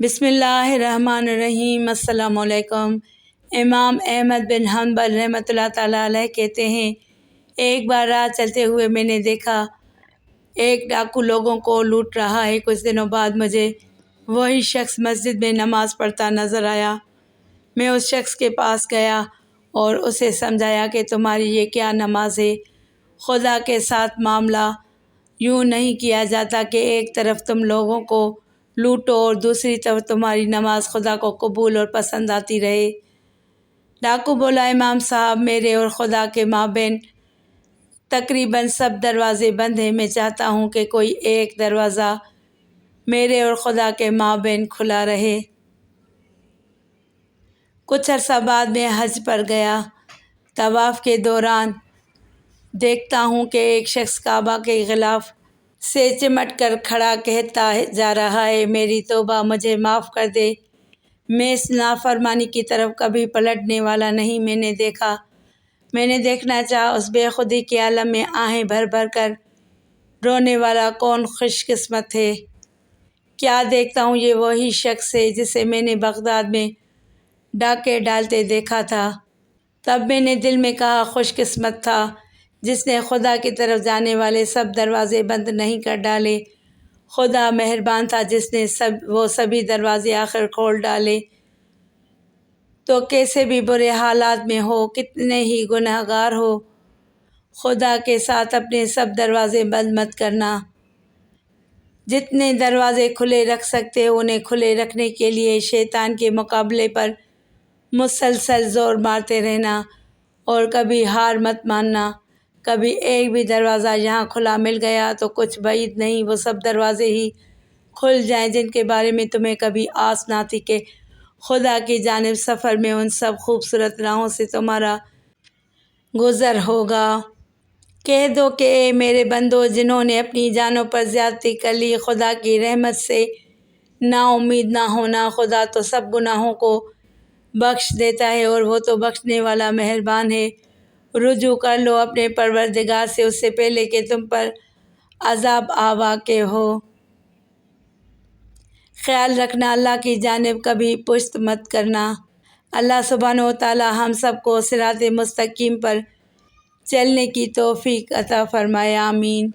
بسم اللہ الرحمن الرحیم۔ السلام علیکم۔ امام احمد بن حنبل رحمۃ اللہ تعالیٰ علیہ کہتے ہیں، ایک بار راہ چلتے ہوئے میں نے دیکھا ایک ڈاکو لوگوں کو لوٹ رہا ہے۔ کچھ دنوں بعد مجھے وہی شخص مسجد میں نماز پڑھتا نظر آیا۔ میں اس شخص کے پاس گیا اور اسے سمجھایا کہ تمہاری یہ کیا نماز ہے، خدا کے ساتھ معاملہ یوں نہیں کیا جاتا کہ ایک طرف تم لوگوں کو لوٹو اور دوسری طرف تمہاری نماز خدا کو قبول اور پسند آتی رہے۔ ڈاکو بولا، امام صاحب، میرے اور خدا کے مابین تقریباً سب دروازے بند ہیں۔ میں چاہتا ہوں کہ کوئی ایک دروازہ میرے اور خدا کے مابین کھلا رہے۔ کچھ عرصہ بعد میں حج پر گیا۔ طواف کے دوران دیکھتا ہوں کہ ایک شخص کعبہ کے غلاف سے چمٹ کر کھڑا کہتا جا رہا ہے، میری توبہ، مجھے معاف کر دے، میں اس نافرمانی کی طرف کبھی پلٹنے والا نہیں۔ میں نے دیکھنا چاہا اس بے خودی کے عالم میں آہیں بھر بھر کر رونے والا کون خوش قسمت ہے۔ کیا دیکھتا ہوں، یہ وہی شخص ہے جسے میں نے بغداد میں ڈاکے ڈالتے دیکھا تھا۔ تب میں نے دل میں کہا، خوش قسمت تھا جس نے خدا کی طرف جانے والے سب دروازے بند نہیں کر ڈالے۔ خدا مہربان تھا جس نے وہ سبھی دروازے آخر کھول ڈالے۔ تو کیسے بھی برے حالات میں ہو، کتنے ہی گناہ گار ہو، خدا کے ساتھ اپنے سب دروازے بند مت کرنا۔ جتنے دروازے کھلے رکھ سکتے ہو انہیں کھلے رکھنے کے لیے شیطان کے مقابلے پر مسلسل زور مارتے رہنا اور کبھی ہار مت ماننا۔ کبھی ایک بھی دروازہ یہاں کھلا مل گیا تو کچھ بعید نہیں وہ سب دروازے ہی کھل جائیں جن کے بارے میں تمہیں کبھی آس نہ تھی کہ خدا کی جانب سفر میں ان سب خوبصورت راہوں سے تمہارا گزر ہوگا۔ کہہ دو کہ اے میرے بندو، جنہوں نے اپنی جانوں پر زیادتی کر لی، خدا کی رحمت سے نا امید نہ ہونا۔ خدا تو سب گناہوں کو بخش دیتا ہے اور وہ تو بخشنے والا مہربان ہے۔ رجوع کر لو اپنے پروردگار سے اس سے پہلے کہ تم پر عذاب آ واقع ہو۔ خیال رکھنا، اللہ کی جانب کبھی پشت مت کرنا۔ اللہ سبحانہ و تعالی ہم سب کو صراط مستقیم پر چلنے کی توفیق عطا فرمائے، آمین۔